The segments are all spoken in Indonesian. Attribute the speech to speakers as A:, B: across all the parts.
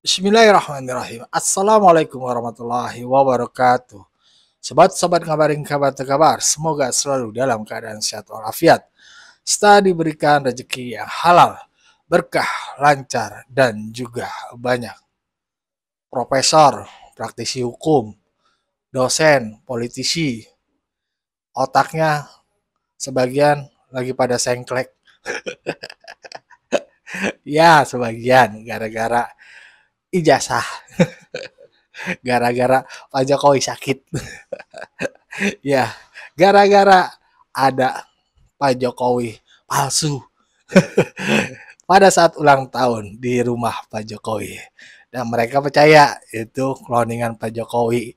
A: Bismillahirrahmanirrahim. Assalamualaikum warahmatullahi wabarakatuh. Sobat-sobat ngabarin kabar terkabar, semoga selalu dalam keadaan sehat walafiat. Serta diberikan rezeki yang halal, berkah, lancar, dan juga banyak. Profesor, praktisi hukum, dosen, politisi, otaknya sebagian lagi pada sengklek. Ya, sebagian gara-gara ijazah, gara-gara Pak Jokowi sakit. Ya, gara-gara ada Pak Jokowi palsu pada saat ulang tahun di rumah Pak Jokowi. Dan mereka percaya itu cloningan Pak Jokowi.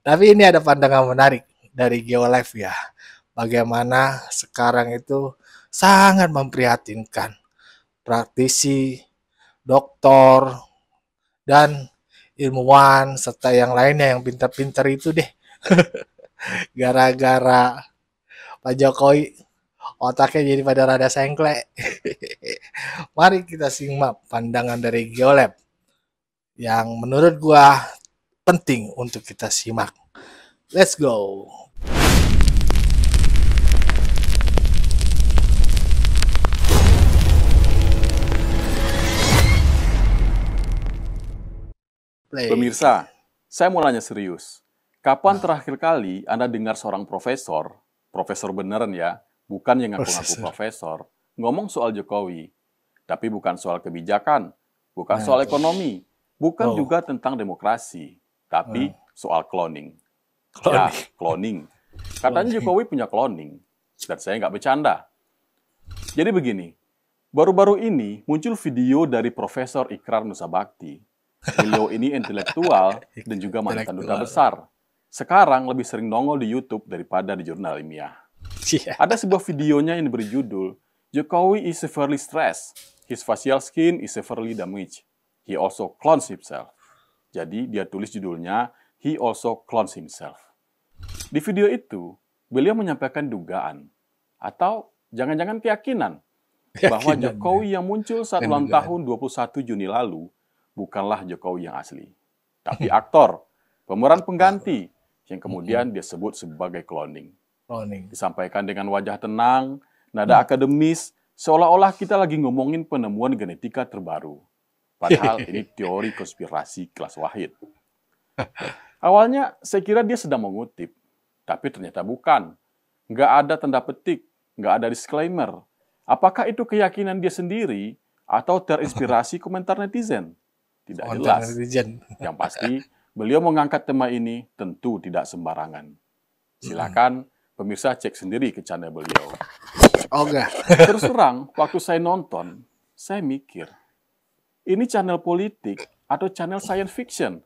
A: Tapi ini ada pandangan menarik dari Geolife ya. Bagaimana sekarang itu sangat memprihatinkan praktisi, doktor, dan ilmuwan serta yang lainnya yang pintar-pintar itu deh. Gara-gara Pak Jokowi otaknya jadi pada rada sengklek. Mari kita simak pandangan dari Geolab yang menurut gua penting untuk kita simak. Let's go. Play.
B: Pemirsa, saya mau nanya serius. Kapan terakhir kali Anda dengar seorang profesor beneran ya, bukan yang ngaku-ngaku profesor, ngomong soal Jokowi, tapi bukan soal kebijakan, bukan soal ekonomi, bukan juga tentang demokrasi, tapi soal cloning. Ya, cloning. Katanya Jokowi punya cloning, dan saya nggak bercanda. Jadi begini, baru-baru ini muncul video dari Profesor Ikrar Nusabakti. Beliau ini intelektual dan juga mantan duta besar. Sekarang lebih sering nongol di YouTube daripada di jurnal ilmiah. Ada sebuah videonya yang diberi judul, Jokowi is severely stressed. His facial skin is severely damaged. He also clones himself. Jadi dia tulis judulnya, He also clones himself. Di video itu, beliau menyampaikan dugaan, atau jangan-jangan keyakinan, bahwa Jokowi yang muncul saat ulang tahun 21 Juni lalu bukanlah Jokowi yang asli, tapi aktor, pemeran pengganti, yang kemudian dia sebut sebagai cloning. Disampaikan dengan wajah tenang, nada akademis, seolah-olah kita lagi ngomongin penemuan genetika terbaru. Padahal ini teori konspirasi kelas Wahid. Awalnya saya kira dia sedang mengutip, tapi ternyata bukan. Nggak ada tanda petik, nggak ada disclaimer. Apakah itu keyakinan dia sendiri atau terinspirasi komentar netizen? Tidak jelas. Yang pasti, beliau mengangkat tema ini tentu tidak sembarangan. Silakan pemirsa cek sendiri ke channel beliau. Terus terang, waktu saya nonton, saya mikir, ini channel politik atau channel science fiction?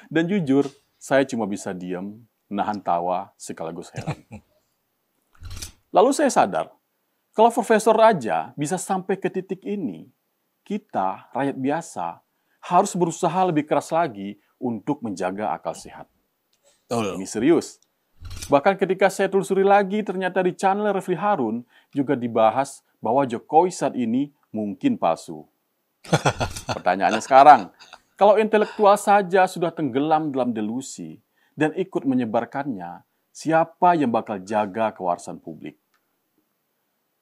B: Dan jujur, saya cuma bisa diam, nahan tawa, sekaligus heran. Lalu saya sadar, kalau profesor aja bisa sampai ke titik ini, kita, rakyat biasa, harus berusaha lebih keras lagi untuk menjaga akal sehat. Ini serius. Bahkan ketika saya telusuri lagi, ternyata di channel Refli Harun juga dibahas bahwa Jokowi saat ini mungkin palsu. Pertanyaannya sekarang, kalau intelektual saja sudah tenggelam dalam delusi dan ikut menyebarkannya, siapa yang bakal jaga kewarasan publik?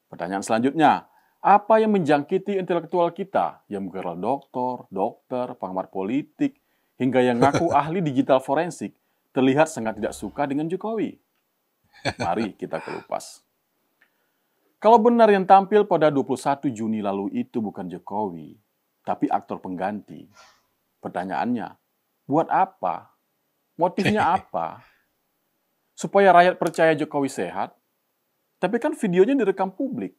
B: Pertanyaan selanjutnya, apa yang menjangkiti intelektual kita yang menggelar dokter, pengamat politik, hingga yang ngaku ahli digital forensik terlihat sangat tidak suka dengan Jokowi? Mari kita kelupas. Kalau benar yang tampil pada 21 Juni lalu itu bukan Jokowi, tapi aktor pengganti, pertanyaannya, buat apa? Motifnya apa? Supaya rakyat percaya Jokowi sehat? Tapi kan videonya direkam publik.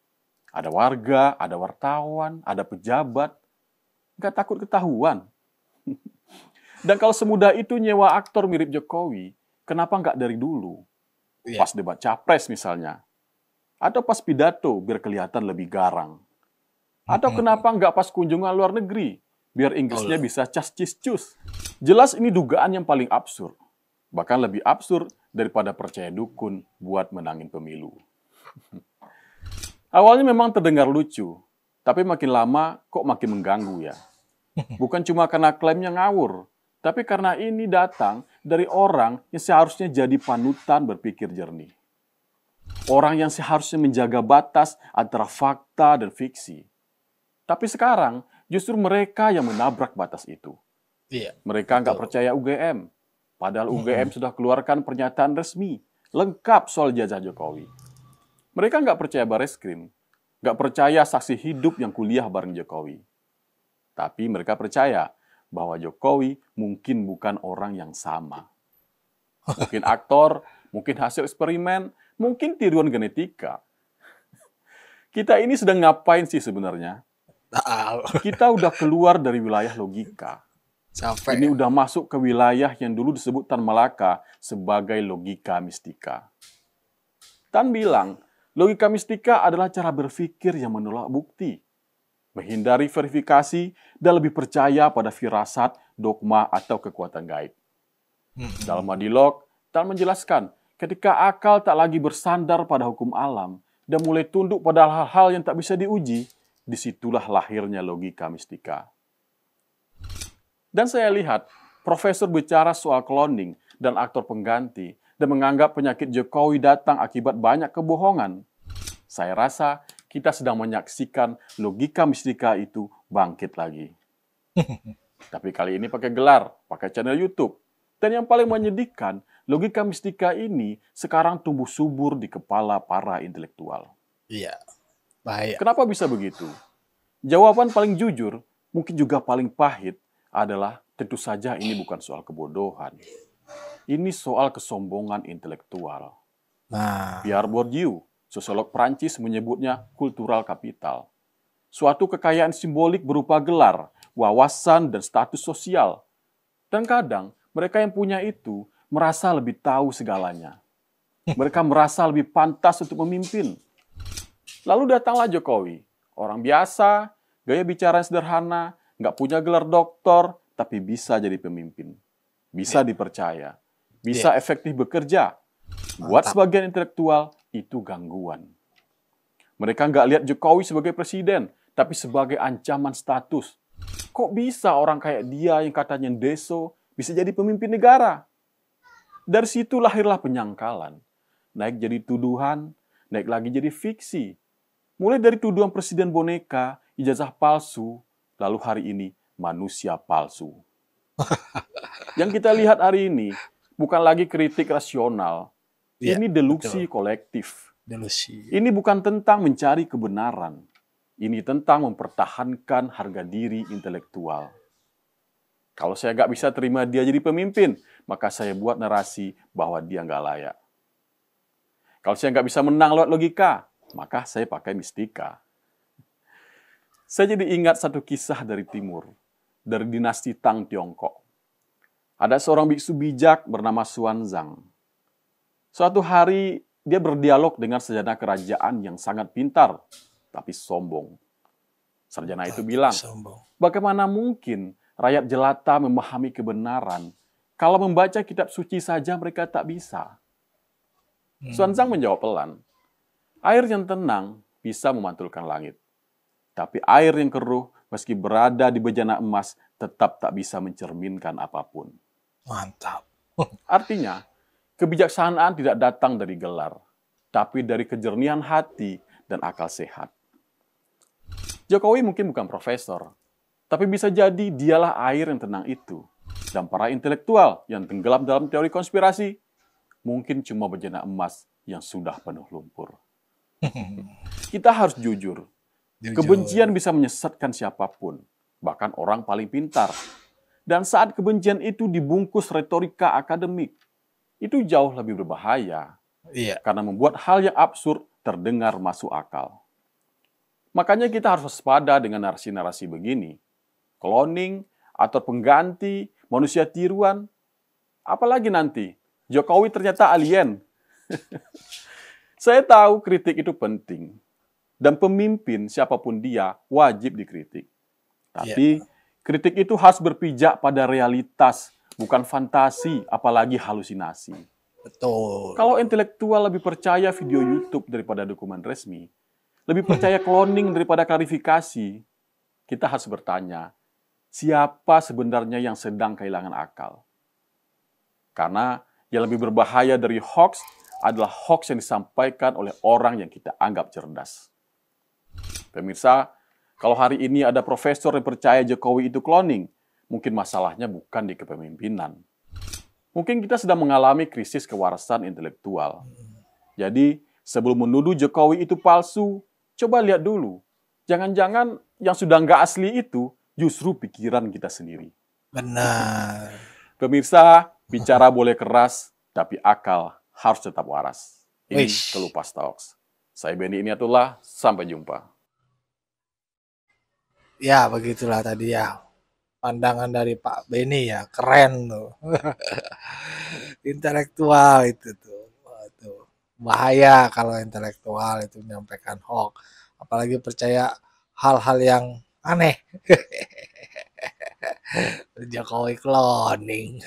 B: Ada warga, ada wartawan, ada pejabat. Nggak takut ketahuan. Dan kalau semudah itu nyewa aktor mirip Jokowi, kenapa nggak dari dulu? Pas debat capres misalnya. Atau pas pidato, biar kelihatan lebih garang. Atau kenapa nggak pas kunjungan luar negeri, biar Inggrisnya bisa cas-cis-cus. Jelas ini dugaan yang paling absurd. Bahkan lebih absurd daripada percaya dukun buat menangin pemilu. Awalnya memang terdengar lucu, Tapi makin lama kok makin mengganggu ya. Bukan cuma karena klaimnya ngawur, tapi karena ini datang dari orang yang seharusnya jadi panutan berpikir jernih. Orang yang seharusnya menjaga batas antara fakta dan fiksi. Tapi sekarang justru mereka yang menabrak batas itu.
A: Iya.
B: Mereka nggak percaya UGM. Padahal UGM sudah keluarkan pernyataan resmi, lengkap soal jajah Jokowi. Mereka nggak percaya Bareskrim, nggak percaya saksi hidup yang kuliah bareng Jokowi. Tapi mereka percaya bahwa Jokowi mungkin bukan orang yang sama. Mungkin aktor, mungkin hasil eksperimen, mungkin tiruan genetika. Kita ini sedang ngapain sih sebenarnya? Kita udah keluar dari wilayah logika.
A: Sampai.
B: Ini udah masuk ke wilayah yang dulu disebut Tan Malaka sebagai logika mistika. Tan bilang, logika mistika adalah cara berpikir yang menolak bukti, menghindari verifikasi, dan lebih percaya pada firasat, dogma, atau kekuatan gaib. Dalam Madilog, Tan menjelaskan, ketika akal tak lagi bersandar pada hukum alam dan mulai tunduk pada hal-hal yang tak bisa diuji, disitulah lahirnya logika mistika. Dan saya lihat, profesor bicara soal cloning dan aktor pengganti dan menganggap penyakit Jokowi datang akibat banyak kebohongan. Saya rasa kita sedang menyaksikan logika mistika itu bangkit lagi. Tapi kali ini pakai gelar, pakai channel YouTube. Dan yang paling menyedihkan, logika mistika ini sekarang tumbuh subur di kepala para intelektual.
A: Iya, bahaya.
B: Kenapa bisa begitu? Jawaban paling jujur, mungkin juga paling pahit, adalah tentu saja ini bukan soal kebodohan. Ini soal kesombongan intelektual. Pierre Bourdieu, sosiolog Prancis, menyebutnya kultural kapital. Suatu kekayaan simbolik berupa gelar, wawasan, dan status sosial. Dan kadang mereka yang punya itu merasa lebih tahu segalanya. Mereka merasa lebih pantas untuk memimpin. Lalu datanglah Jokowi, orang biasa, gaya bicara sederhana, nggak punya gelar doktor, tapi bisa jadi pemimpin. Bisa dipercaya. Bisa efektif bekerja. Buat sebagian intelektual, itu gangguan. Mereka nggak lihat Jokowi sebagai presiden, tapi sebagai ancaman status. Kok bisa orang kayak dia yang katanya deso, bisa jadi pemimpin negara? Dari situ lahirlah penyangkalan. Naik jadi tuduhan, naik lagi jadi fiksi. Mulai dari tuduhan presiden boneka, ijazah palsu, lalu hari ini manusia palsu. Yang kita lihat hari ini bukan lagi kritik rasional. Ini delusi kolektif. Ini bukan tentang mencari kebenaran. Ini tentang mempertahankan harga diri intelektual. Kalau saya nggak bisa terima dia jadi pemimpin, maka saya buat narasi bahwa dia nggak layak. Kalau saya nggak bisa menang lewat logika, maka saya pakai mistika. Saya jadi ingat satu kisah dari timur, dari dinasti Tang Tiongkok. Ada seorang biksu bijak bernama Xuanzang. Suatu hari, dia berdialog dengan sarjana kerajaan yang sangat pintar, tapi sombong. Sarjana itu bilang, bagaimana mungkin rakyat jelata memahami kebenaran kalau membaca kitab suci saja mereka tak bisa? Xuanzang menjawab pelan, air yang tenang bisa memantulkan langit. Tapi air yang keruh, meski berada di bejana emas, tetap tak bisa mencerminkan apapun.
A: Mantap.
B: Artinya, kebijaksanaan tidak datang dari gelar, tapi dari kejernihan hati dan akal sehat. Jokowi mungkin bukan profesor, tapi bisa jadi dialah air yang tenang itu. Dan para intelektual yang tenggelam dalam teori konspirasi, mungkin cuma bejana emas yang sudah penuh lumpur. Kita harus jujur. Kebencian bisa menyesatkan siapapun, bahkan orang paling pintar. Dan saat kebencian itu dibungkus retorika akademik, itu jauh lebih berbahaya. Karena membuat hal yang absurd terdengar masuk akal. Makanya kita harus waspada dengan narasi-narasi begini. Cloning, atau pengganti, manusia tiruan. Apalagi nanti, Jokowi ternyata alien. Saya tahu kritik itu penting. Dan pemimpin, siapapun dia, wajib dikritik. Tapi kritik itu harus berpijak pada realitas, bukan fantasi, apalagi halusinasi.
A: Betul.
B: Kalau intelektual lebih percaya video YouTube daripada dokumen resmi, lebih percaya cloning daripada klarifikasi. Kita harus bertanya, siapa sebenarnya yang sedang kehilangan akal? Karena yang lebih berbahaya dari hoax adalah hoax yang disampaikan oleh orang yang kita anggap cerdas. Pemirsa, kalau hari ini ada profesor yang percaya Jokowi itu cloning, mungkin masalahnya bukan di kepemimpinan. Mungkin kita sedang mengalami krisis kewarasan intelektual. Jadi, sebelum menuduh Jokowi itu palsu, coba lihat dulu. Jangan-jangan yang sudah nggak asli itu justru pikiran kita sendiri.
A: Benar.
B: Pemirsa, bicara boleh keras, tapi akal harus tetap waras. Ini
A: Wish.
B: Kelupas Talks. Saya Benny Iniatullah, sampai jumpa.
A: Ya, begitulah tadi ya. Pandangan dari Pak Beni ya, keren tuh. Intelektual itu tuh. Waduh. Bahaya kalau intelektual itu menyampaikan hoax. Apalagi percaya hal-hal yang aneh. Jokowi cloning.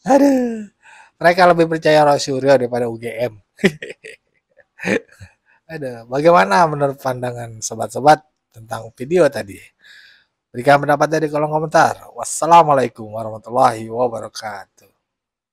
A: Aduh. Mereka lebih percaya Rosuryo daripada UGM. Aduh. Bagaimana menurut pandangan sobat-sobat tentang video tadi? Berikan pendapatnya di kolom komentar. Wassalamualaikum warahmatullahi wabarakatuh.